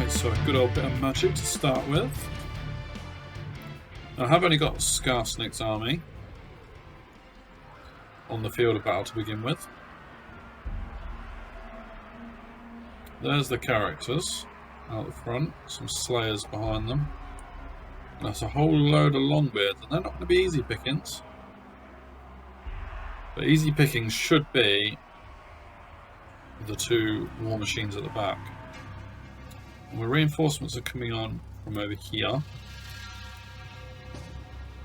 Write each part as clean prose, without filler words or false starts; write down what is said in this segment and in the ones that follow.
Right, so a good old bit of magic to start with. I have only got Skarsnik's army on the field of battle to begin with. There's the characters out the front, some slayers behind them. And that's a whole load of longbeards, and they're not going to be easy pickings. But easy pickings should be the two war machines at the back. And the reinforcements are coming on from over here.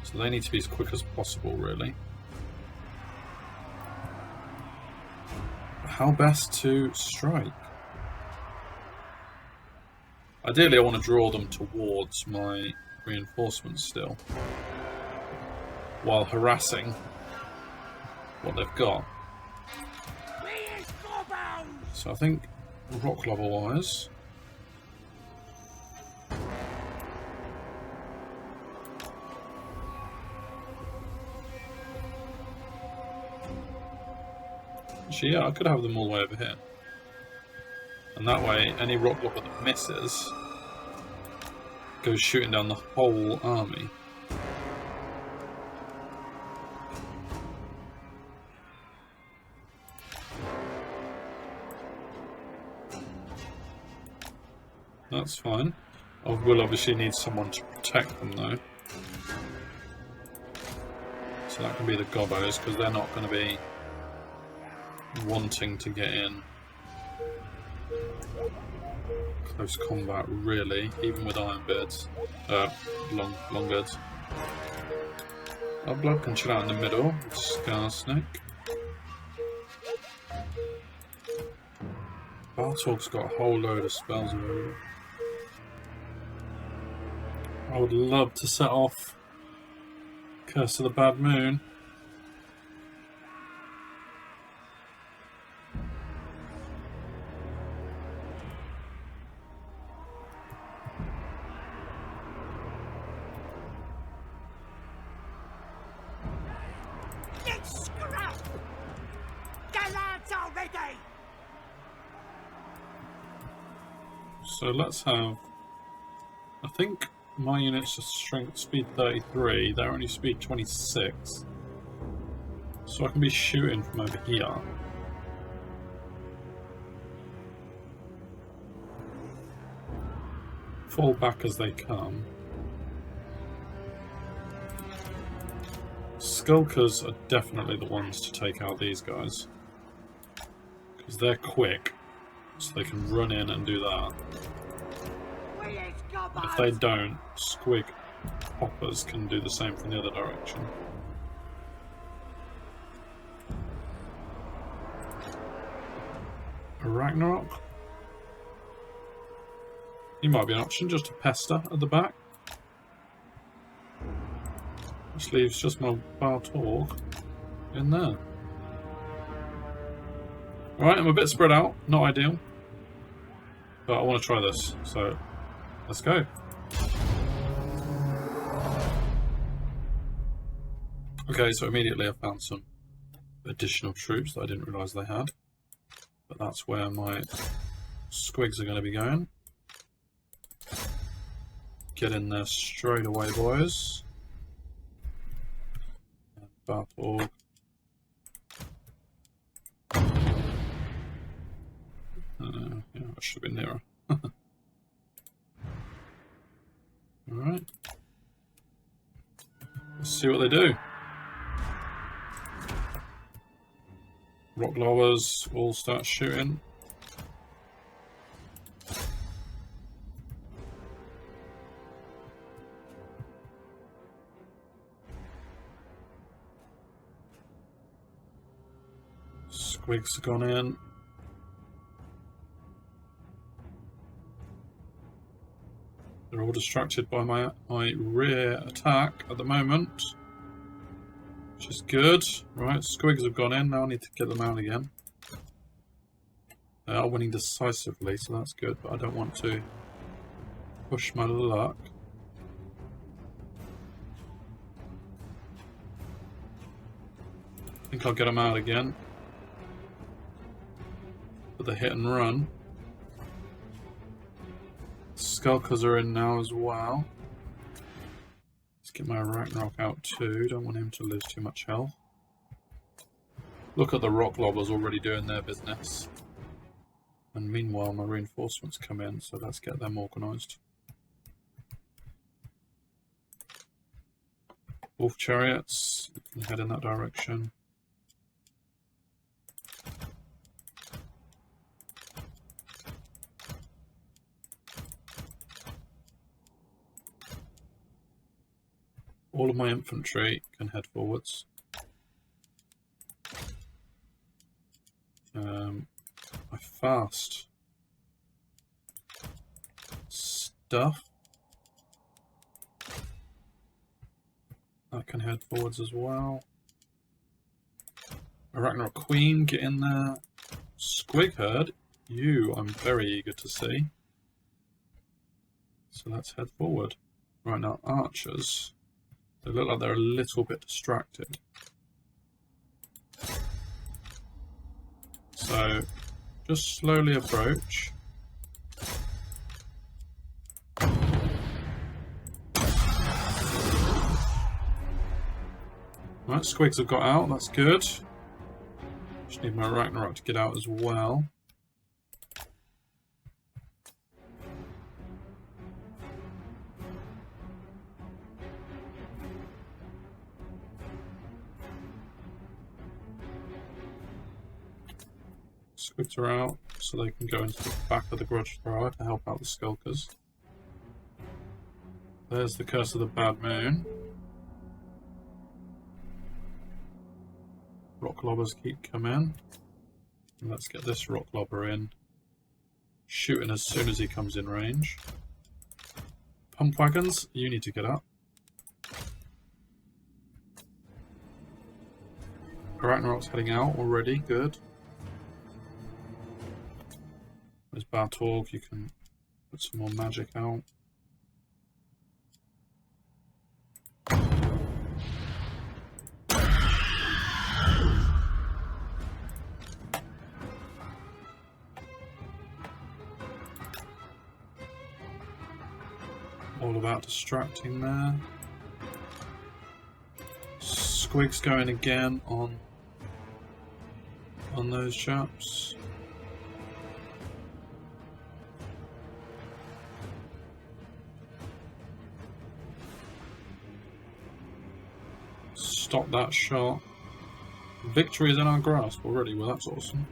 So they need to be as quick as possible, really. How best to strike? Ideally, I want to draw them towards my reinforcements still, while harassing what they've got. So I think rock lava wise, actually, yeah, I could have them all the way over here. And that way, any rock lava that misses goes shooting down the whole army. That's fine. I will obviously need someone to protect them though. So that can be the gobbos, because they're not going to be wanting to get in close combat, really, even with ironbeards, longbeards. Our blood can chill out in the middle with Skarsnik. Bartog's got a whole load of spells over. I would love to set off Curse of the Bad Moon. So let's have, I think my units are strength speed 33, they're only speed 26. So I can be shooting from over here. Fall back as they come. Skulkers are definitely the ones to take out these guys, because they're quick, so they can run in and do that. If they don't, squig hoppers can do the same from the other direction. Ragnarok? He might be an option, just a pester at the back. Which leaves just my Bartog in there. Alright, I'm a bit spread out, not ideal. But I want to try this, so let's go. Okay, so immediately I found some additional troops that I didn't realise they had. But that's where my squigs are going to be going. Get in there straight away, boys. Bartog. Yeah, I should have been nearer. Alright. Let's see what they do. Rock lavas all start shooting. Squigs have gone in. They're all distracted by my rear attack at the moment, which is good. Right, squigs have gone in, now I need to get them out again. They are winning decisively, so that's good, but I don't want to push my luck. I think I'll get them out again. For the hit and run. Skulkers are in now as well. Let's get my Ragnarok out too. Don't want him to lose too much health. Look at the rock lobbers already doing their business. And meanwhile my reinforcements come in, so let's get them organised. Wolf chariots, you can head in that direction. All of my infantry can head forwards. My fast stuff that can head forwards as well. Ragnarok Queen, get in there. Squig Herd, you I'm very eager to see. So let's head forward. Right now, archers. They look like they're a little bit distracted. So, just slowly approach. Right, squigs have got out, that's good. Just need my Ragnarok to get out as well. Squigs are out, so they can go into the back of the Grudge Thrower to help out the Skulkers. There's the Curse of the Bad Moon. Rock lobbers keep coming. And let's get this rock lobber in. Shooting as soon as he comes in range. Pump wagons, you need to get up. Ragnarok's heading out already, good. There's Bartorg, you can put some more magic out. All about distracting there. Squig's going again on those chaps. Stop that shot. Victory is in our grasp already, well that's awesome.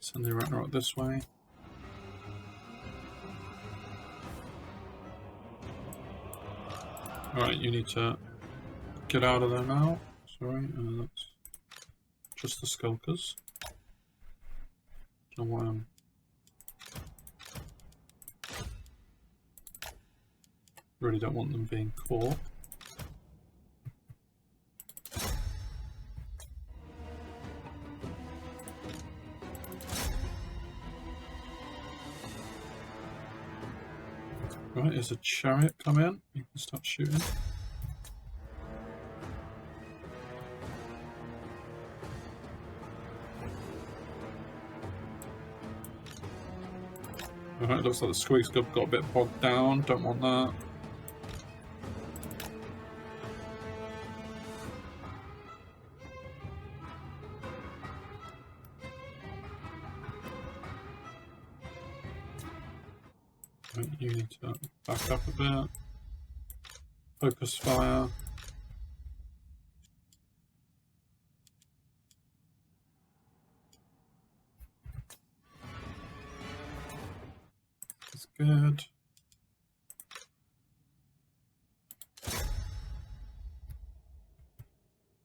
Send the Ragnarok this way. Alright, you need to get out of there now. Sorry, that's just the Skulkers. Don't know why I'm... Really don't want them being caught. Right, there's a chariot come in. You can start shooting. Alright, looks like the squigs got a bit bogged down. Don't want that. You need to back up a bit. Focus fire. That's good.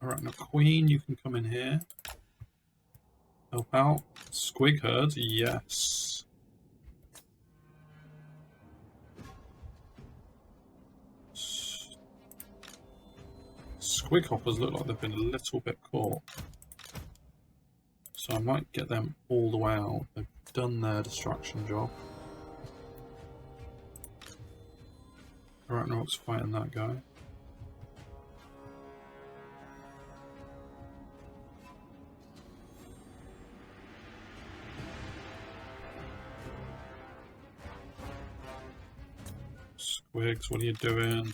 Alright, now Queen, you can come in here. Help out. Squig Herd, yes. Squig hoppers look like they've been a little bit caught. So I might get them all the way out. They've done their distraction job. Ragnarok's fighting that guy. Squigs, what are you doing?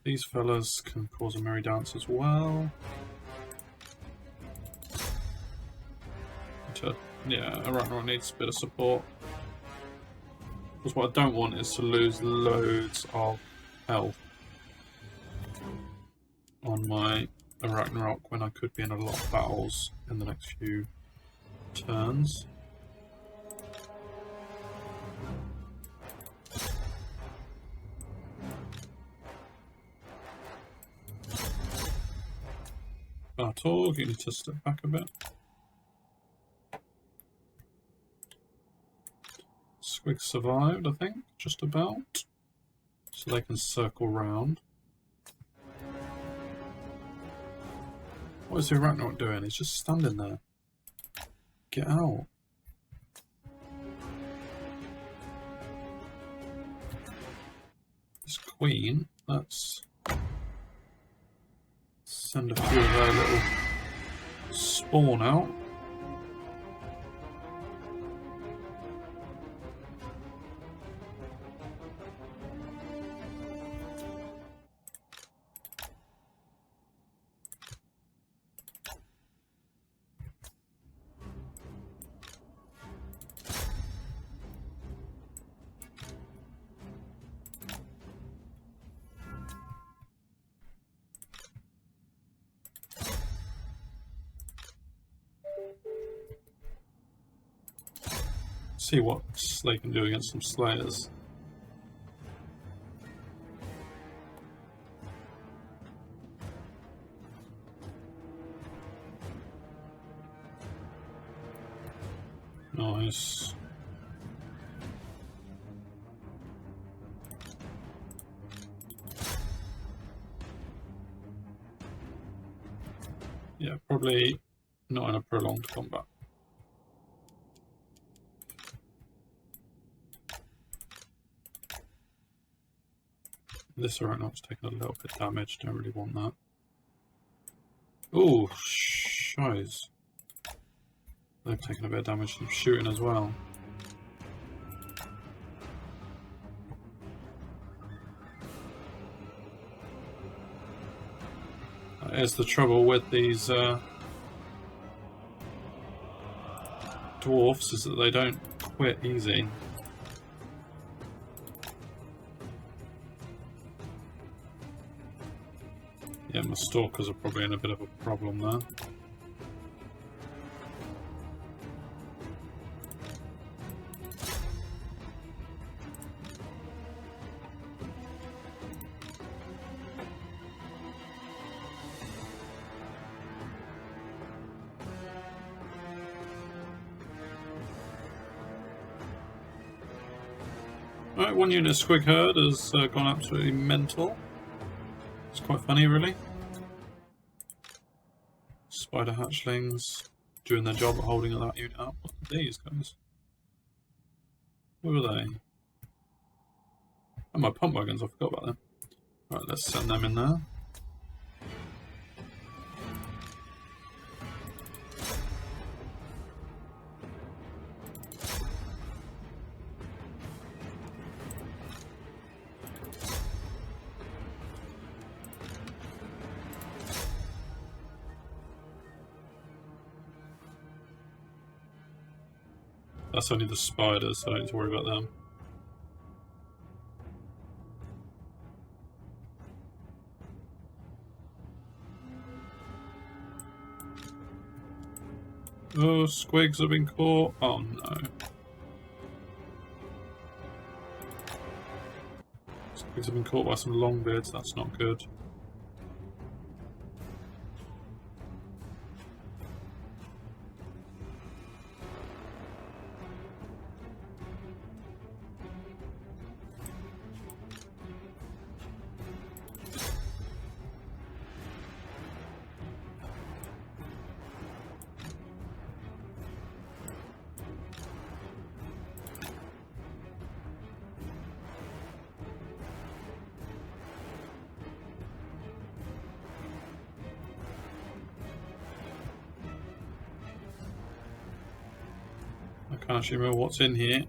These fellas can cause a merry dance as well. Yeah, Arachnarok needs a bit of support. Because what I don't want is to lose loads of health on my Arachnarok when I could be in a lot of battles in the next few turns. Bartorg, you need to step back a bit. Squig survived, I think, just about. So they can circle round. What is the Arachnarok doing? He's just standing there. Get out. This queen, let's send a few of her little spawn out. See what they can do against some slayers. Nice. Yeah, probably not in a prolonged combat. This Arachnarok's taking a little bit of damage, don't really want that. Oh, shiz. They've taken a bit of damage from shooting as well. That is the trouble with these dwarfs, is that they don't quit easy. Yeah, my stalkers are probably in a bit of a problem there. Alright, one unit Squig Herd has gone absolutely mental. It's quite funny, really. Spider hatchlings doing their job at holding that unit up. What are these guys? Where were they? Oh, my pump wagons, I forgot about them. Right, let's send them in there. That's only the spiders, so I don't need to worry about them. Oh, squigs have been caught. Oh no. Squigs have been caught by some longbeards, that's not good. can't actually remember what's in here.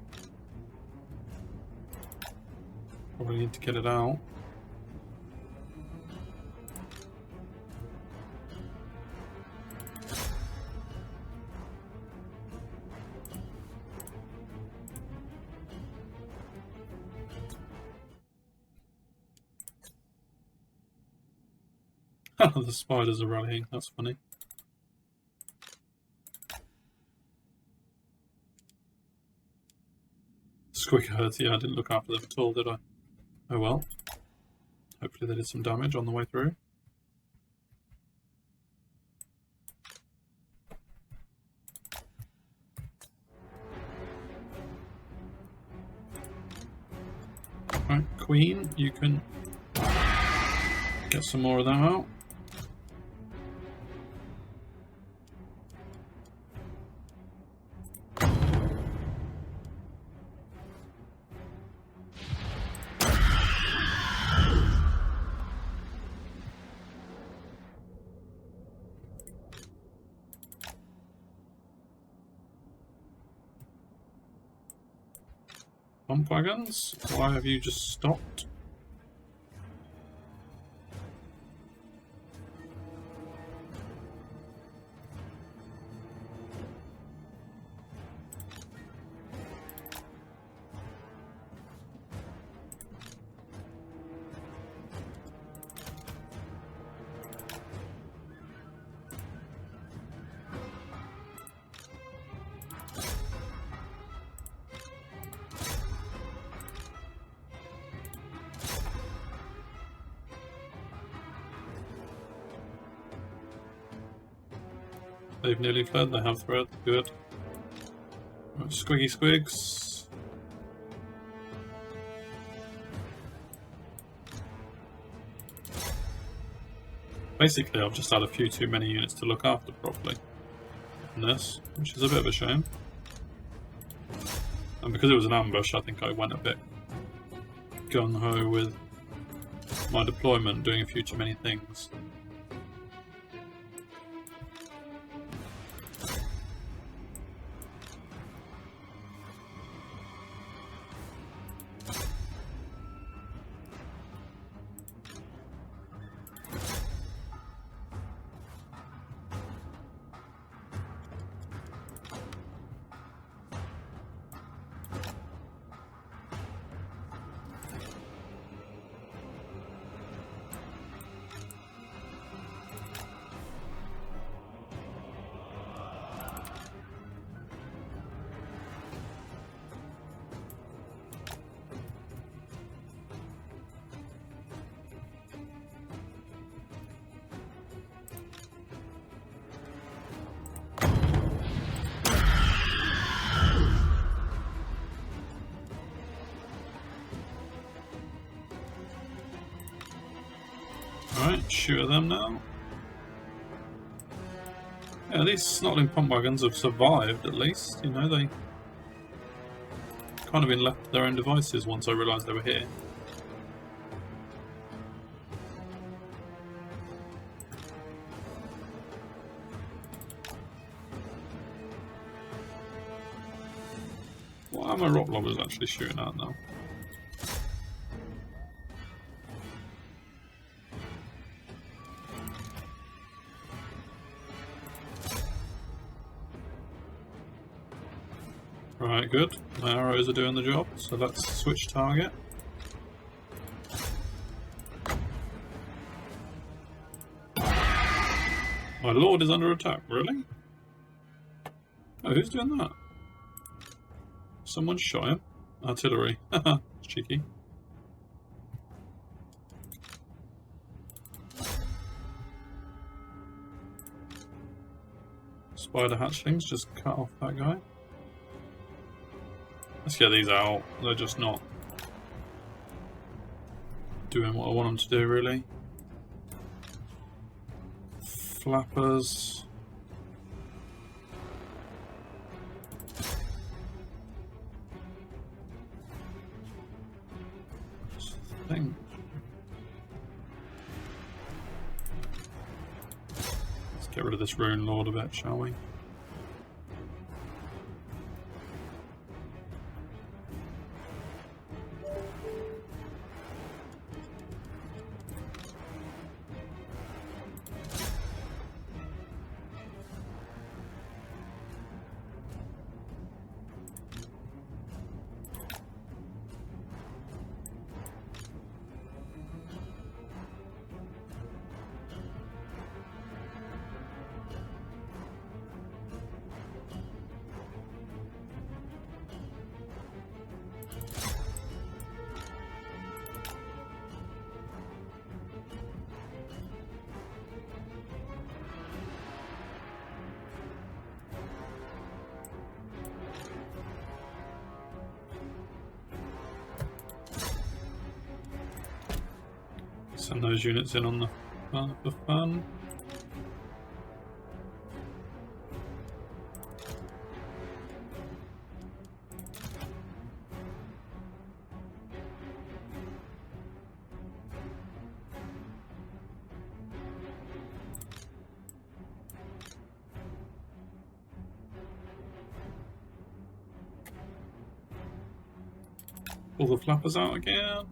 Probably need to get it out. The spiders are rallying, that's funny. Squig herds, yeah, I didn't look after them at all, did I? Oh well. Hopefully they did some damage on the way through. Right, Queen, you can get some more of that out. Pump wagons, why have you just stopped? They've nearly fled, they have fled, good. Right, squiggy squigs. Basically, I've just had a few too many units to look after properly in this, which is a bit of a shame. And because it was an ambush, I think I went a bit gung-ho with my deployment, doing a few too many things. Alright, shoot at them now. Yeah, these snotling pump wagons have survived at least, you know, they kind of been left to their own devices once I realised they were here. What are my rock lobbers actually shooting at now? Right, good. My arrows are doing the job, so let's switch target. My lord is under attack, really? Oh, who's doing that? Someone shot him. Artillery. Haha, cheeky. Spider hatchlings just cut off that guy. Let's get these out. They're just not doing what I want them to do, really. Flappers. Thing. Let's get rid of this rune lord a bit, shall we? Send those units in on the for fun. Pull the flappers out again.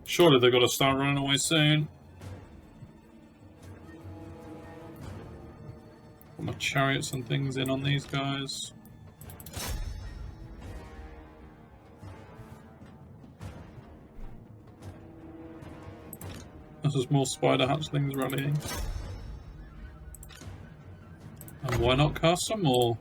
Surely they've got to start running away soon. Put my chariots and things in on these guys. This is more spider hatchlings rallying. And why not cast some more?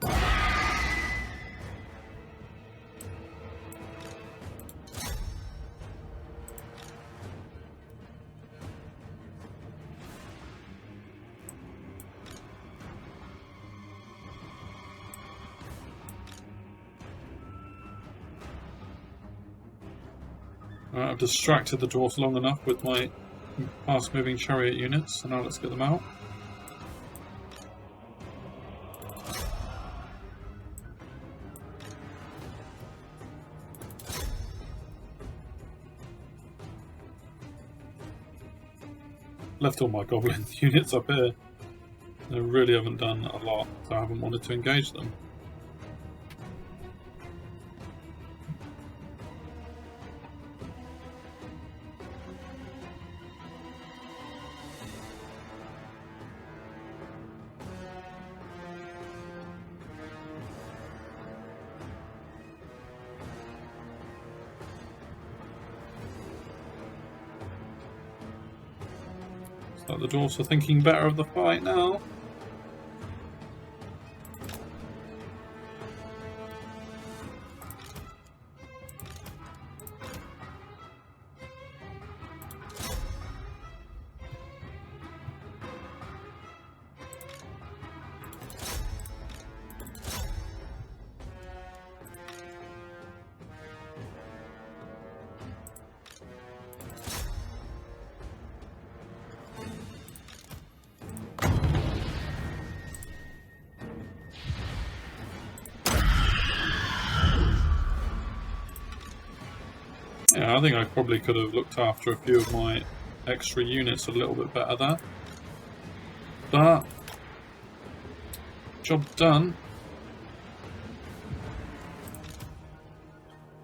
Right, I've distracted the dwarves long enough with my fast-moving chariot units, so now let's get them out. Left all my goblin units up here. They really haven't done a lot, so I haven't wanted to engage them. Like the dwarves are thinking better of the fight now. Yeah, I think I probably could have looked after a few of my extra units a little bit better there. But, job done.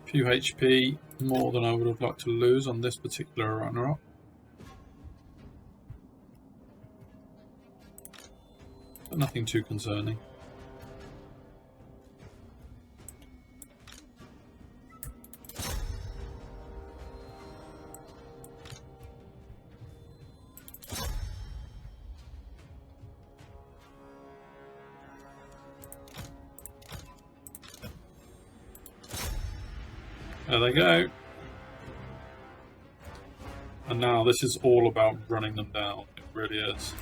A few HP more than I would have liked to lose on this particular runner-up. But nothing too concerning. There they go. And now this is all about running them down. It really is.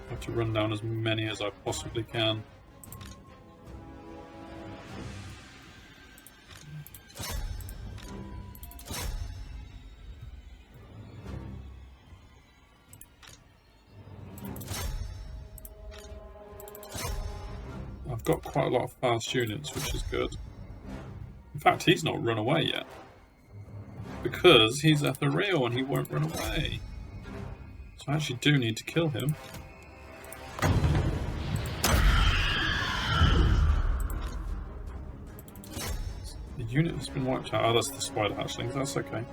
I have to run down as many as I possibly can. I've got quite a lot of fast units, which is good. In fact, he's not run away yet. Because he's ethereal and he won't run away. So I actually do need to kill him. The unit has been wiped out. Oh, that's the spider hatchlings. That's okay.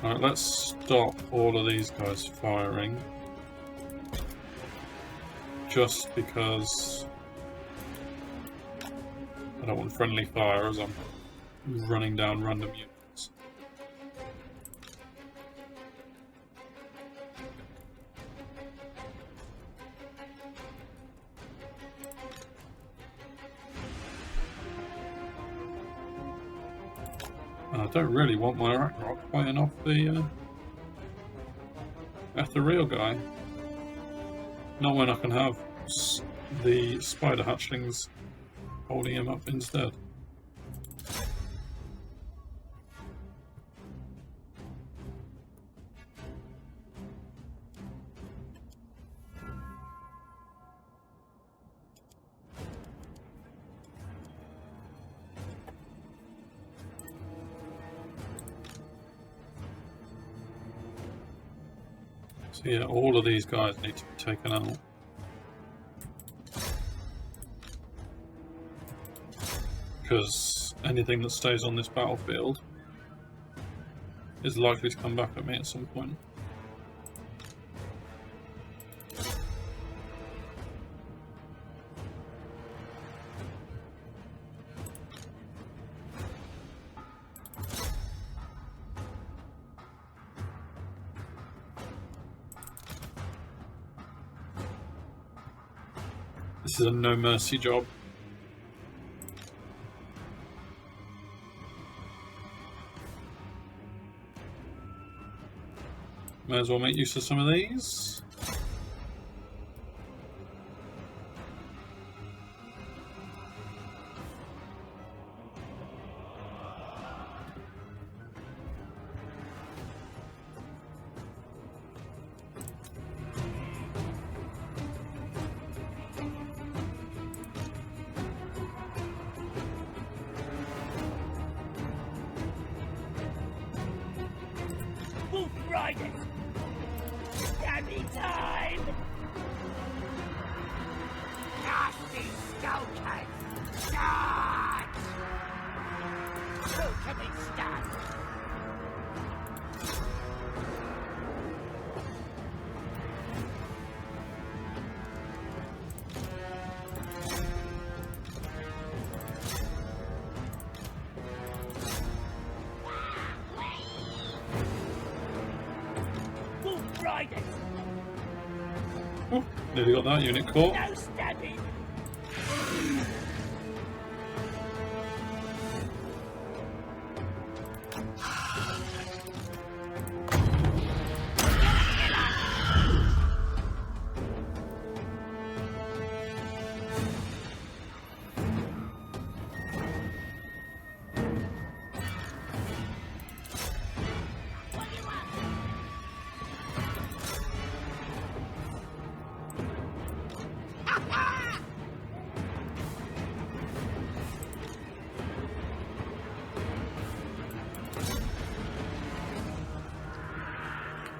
Alright, let's stop all of these guys firing. Just because I don't want friendly fire as I'm running down random units. I don't really want my Ragnarok fighting off the real guy. Not when I can have the spider hatchlings holding him up instead. So yeah, all of these guys need to be taken out. Because anything that stays on this battlefield is likely to come back at me at some point. This is a no mercy job. May as well make use of some of these. Wolf Riders! Stabby time! Nasty skulkers! Charge! Who can we stand? Wolf Riders! Oh, nearly got that unit caught. No stabbing!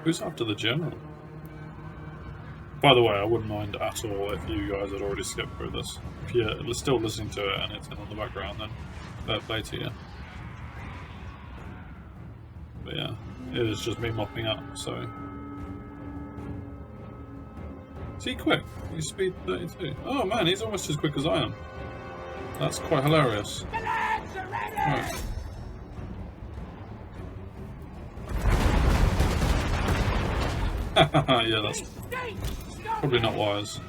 Who's after the general? By the way, I wouldn't mind at all if you guys had already skipped through this. If you're still listening to it and it's in on the background, then fair play to you. But yeah, it is just me mopping up, so... Is he quick? He's speed 32. Oh man, he's almost as quick as I am. That's quite hilarious. The lads are ready! Right. Yeah, that's probably not wise.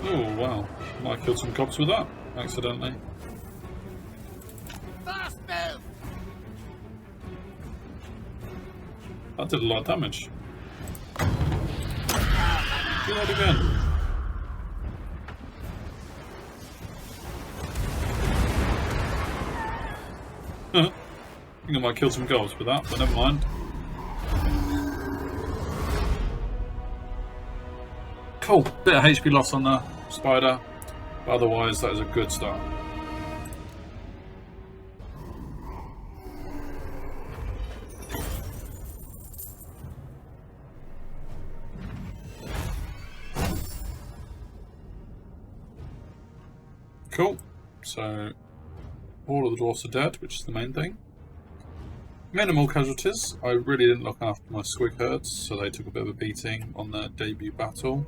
Oh wow, might have killed some cops with that, accidentally. Fast move! That did a lot of damage. Do that again. I think I might kill some ghosts with that, but never mind. Cool. Bit of HP loss on the spider, but otherwise that is a good start. Cool. So all of the dwarfs are dead, which is the main thing. Minimal casualties. I really didn't look after my squig herds, so they took a bit of a beating on their debut battle.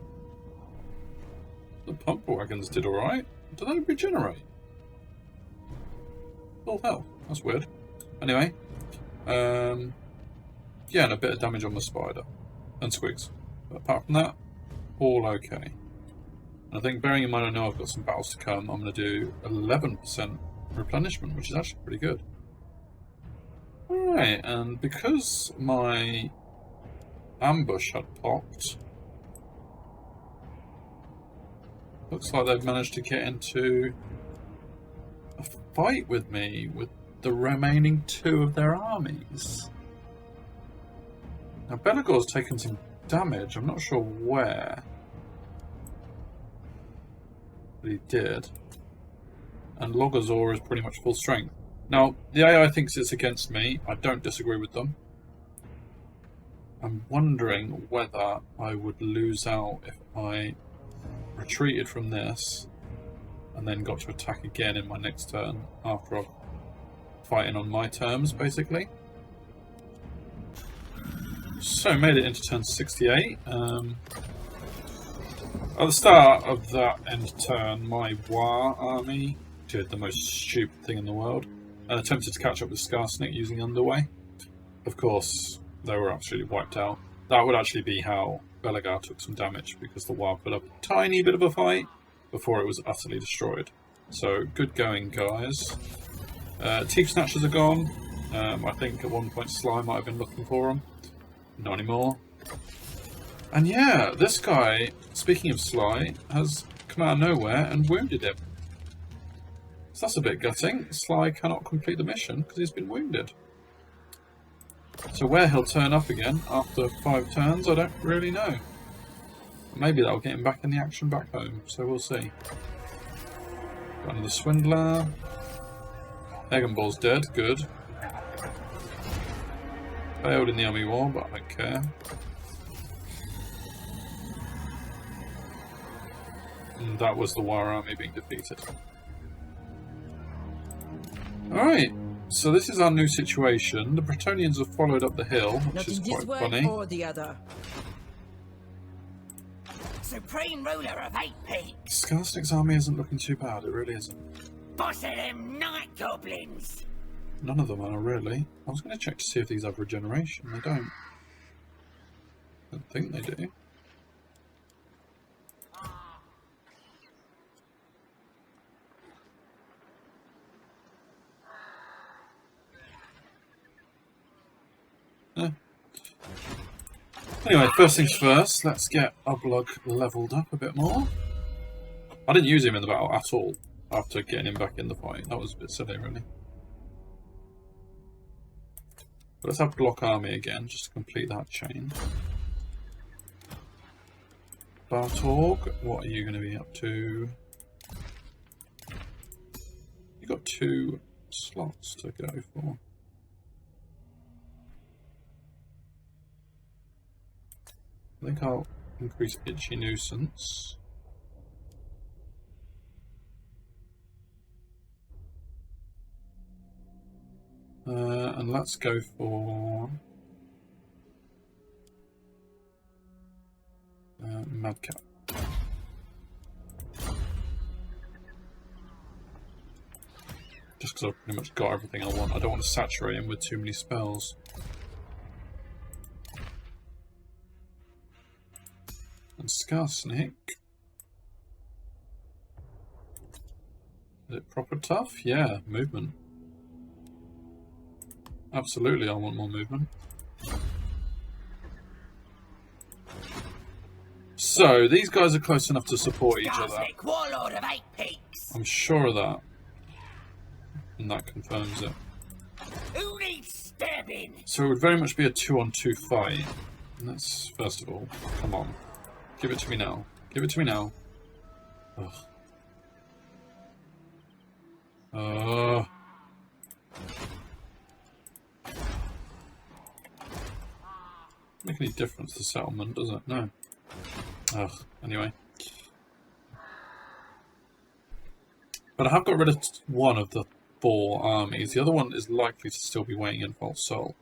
The pump wagons did alright. Do they regenerate? Full health. That's weird. Anyway, yeah, and a bit of damage on the spider and squigs. But apart from that, all okay. And I think, bearing in mind I know I've got some battles to come, I'm going to do 11% replenishment, which is actually pretty good. Alright, and because my ambush had popped, looks like they've managed to get into a fight with me with the remaining 2 of their armies. Now Belagor's taken some damage, I'm not sure where, but he did. And Logazor is pretty much full strength. Now, the AI thinks it's against me. I don't disagree with them. I'm wondering whether I would lose out if I retreated from this and then got to attack again in my next turn after I've fighting on my terms, basically. So, made it into turn 68. At the start of that end turn, my War army did the most stupid thing in the world and attempted to catch up with Skarsnik using Underway. Of course, they were absolutely wiped out. That would actually be how Belagar took some damage, because the War put up a tiny bit of a fight before it was utterly destroyed. So, good going, guys. Teeth Snatchers are gone. I think at one point Sly might have been looking for them. Not anymore. And yeah, this guy, speaking of Sly, has come out of nowhere and wounded him. So that's a bit gutting. Sly cannot complete the mission because he's been wounded. So where he'll turn up again after 5 turns, I don't really know. Maybe that'll get him back in the action back home, so we'll see. Got another Swindler. Eggenball's dead, good. Failed in the army war, but I don't care. And that was the War army being defeated. Alright, so this is our new situation. The Bretonnians have followed up the hill, which is quite funny. Or the other. Supreme ruler of 8 peaks. Skarsnik's army isn't looking too bad, it really isn't. Boss of them night goblins. None of them are, really. I was going to check to see if these have regeneration. They don't. I don't think they do. Anyway, first things first, let's get Ublug leveled up a bit more. I didn't use him in the battle at all after getting him back in the fight. That was a bit silly, really. But let's have Block Army again, just to complete that chain. Bartorg, what are you going to be up to? You've got 2 slots to go for. I think I'll increase Itchy Nuisance. And let's go for Madcap. Just because I've pretty much got everything I want. I don't want to saturate him with too many spells. And Skarsnik. Is it proper tough? Yeah, movement. Absolutely, I want more movement. So, these guys are close enough to support each other. Skarsnik, warlord of 8 peaks. I'm sure of that. And that confirms it. Who needs stabbing? So it would very much be a 2-on-2 fight. And that's, first of all, come on. Give it to me now. Give it to me now. Ugh. Make any difference to settlement, does it? No. Ugh. Anyway. But I have got rid of one of the 4 armies. The other one is likely to still be waiting in False Soul.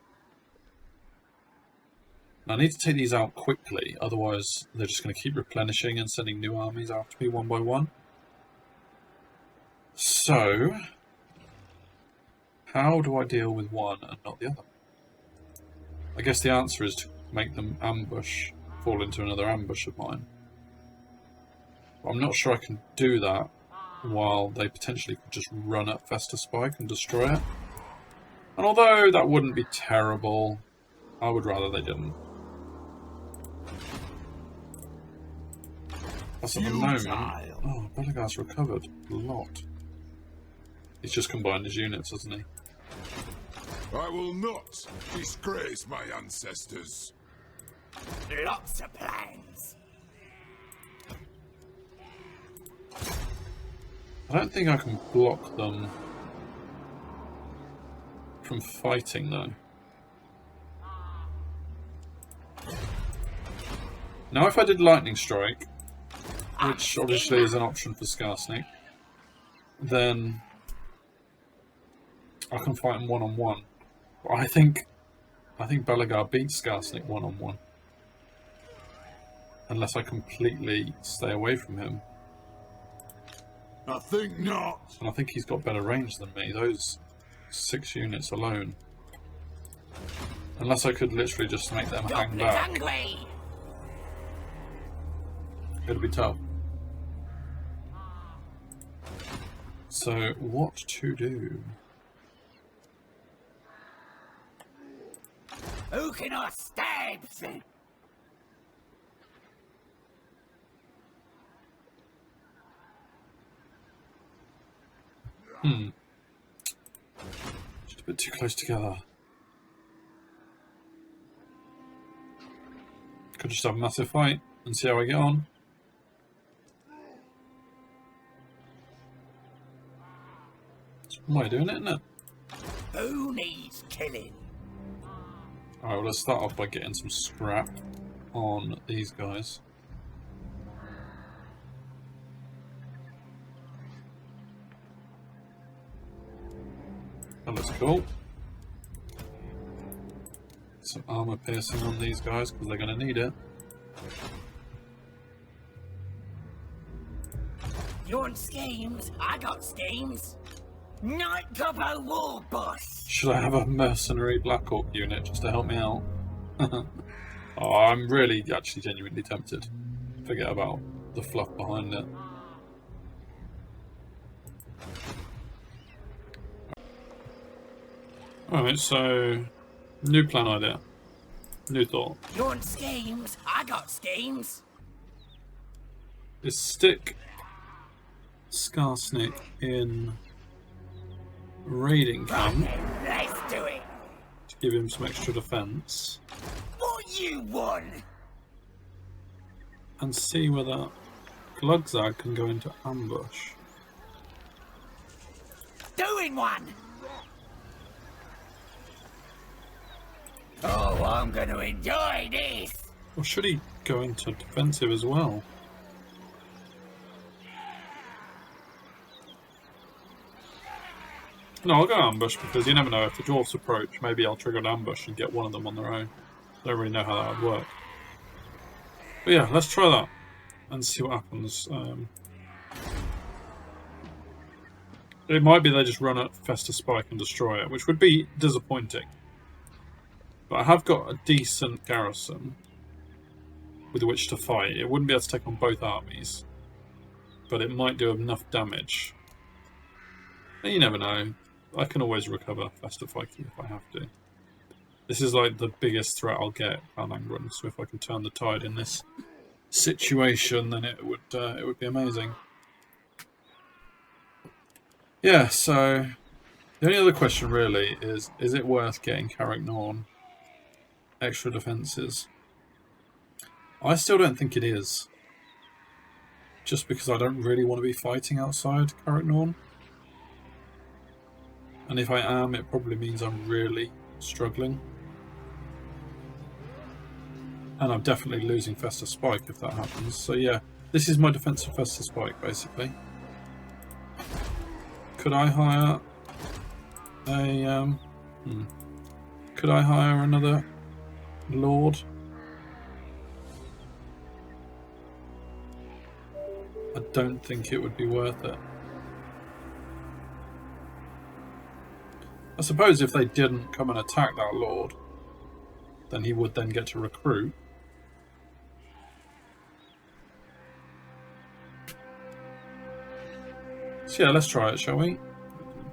Now, I need to take these out quickly, otherwise they're just going to keep replenishing and sending new armies after me one by one. So, How do I deal with one and not the other? I guess the answer is to make them fall into another ambush of mine. But I'm not sure I can do that while they potentially could just run at Festa Spike and destroy it. And although that wouldn't be terrible, I would rather they didn't. That's at the moment. Oh, Belagar's recovered a lot. He's just combined his units, hasn't he? I will not disgrace my ancestors. Lots of plans. I don't think I can block them from fighting, though. Now, if I did Lightning Strike, which obviously is an option for Skarsnik, then I can fight him one-on-one. But I think Belagar beats Skarsnik one-on-one. Unless I completely stay away from him. I think not. And I think he's got better range than me, those 6 units alone. Unless I could literally just make them hang back. It'll be tough. So, what to do? Who can I stab? Just a bit too close together. Could just have a massive fight and see how I get on. That's one way of doing it, isn't it? Who needs killing? Alright, well, let's start off by getting some scrap on these guys. That looks cool. Some armor piercing on these guys because they're going to need it. You want schemes? I got schemes. Night Gobbo War Boss. Should I have a mercenary Black Hawk unit just to help me out? Oh, I'm really actually genuinely tempted. Forget about the fluff behind it. Alright, so new plan idea. New thought. You want schemes? I got schemes. Is stick Skarsnik in raiding camp Let's do it. to give him some extra defense What you want? and see whether Glugzag can go into ambush. Doing one. Oh, I'm going to enjoy this. Or should he go into defensive as well? No, I'll go ambush because you never know, if the dwarves approach, maybe I'll trigger an ambush and get one of them on their own. Don't really know how that would work. But yeah, let's try that and see what happens. It might be they just run at Festa Spike and destroy it, which would be disappointing. But I have got a decent garrison with which to fight. It wouldn't be able to take on both armies, but it might do enough damage. And you never know. I can always recover Festa Spike if I have to. This is like the biggest threat I'll get at Langrun, so if I can turn the tide in this situation, then it would be amazing. Yeah, so the only other question really is it worth getting Carrick-Norn extra defences? I still don't think it is. Just because I don't really want to be fighting outside Carrick-Norn. And if I am, it probably means I'm really struggling. And I'm definitely losing Festa Spike if that happens. So yeah, this is my defensive Festa Spike basically. Could I hire a could I hire another Lord? I don't think it would be worth it. I suppose if they didn't come and attack that lord, then he would then get to recruit. So yeah, let's try it, shall we?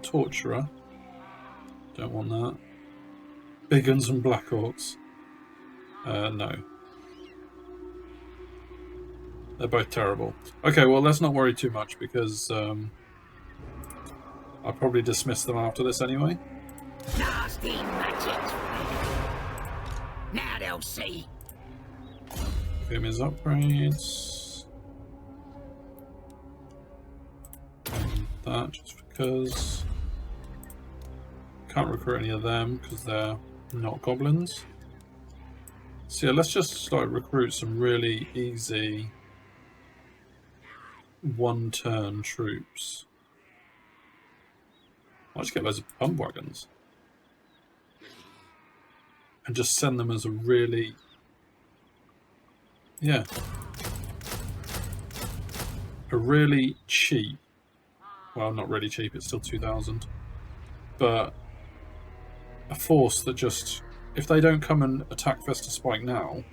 Torturer. Don't want that. Big Guns and Black Orcs. No. They're both terrible. Okay, well, let's not worry too much because I'll probably dismiss them after this anyway. Nasty magic. Now they'll see. Give me his upgrades. And that just because. Can't recruit any of them because they're not goblins. So yeah, let's just like recruit some really easy one-turn troops. I'll just get loads of pump wagons and just send them as a really, yeah, a really cheap, well, not really cheap, it's still 2,000, but a force that just, if they don't come and attack Festa Spike now,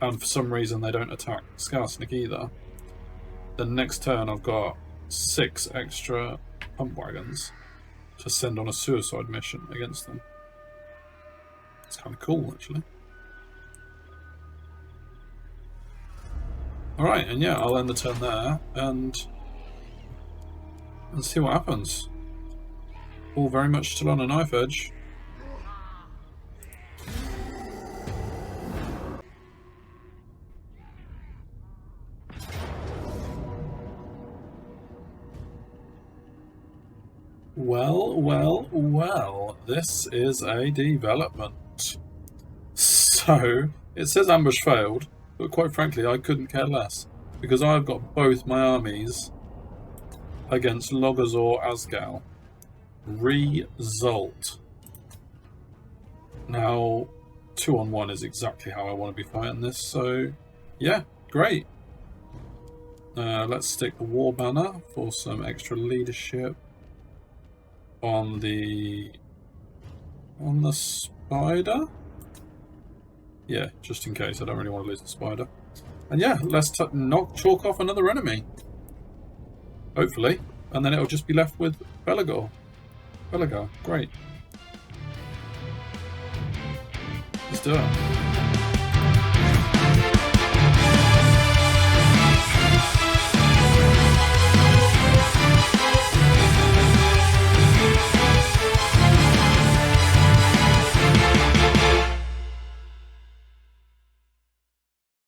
and for some reason they don't attack Skarsnik either, then next turn I've got 6 extra pump wagons to send on a suicide mission against them. It's kind of cool, actually. Alright, and yeah, I'll end the turn there, and see what happens. All very much still on a knife edge. Well, this is a development. So, it says ambush failed, but quite frankly I couldn't care less, because I've got both my armies against Logazor Asgal. Result. Now, 2-on-1 is exactly how I want to be fighting this, so yeah, great. Let's stick the war banner for some extra leadership on the spider. Yeah, just in case. I don't really want to lose the spider. And yeah, let's chalk off another enemy. Hopefully. And then it'll just be left with Belagar. Great. Let's do it.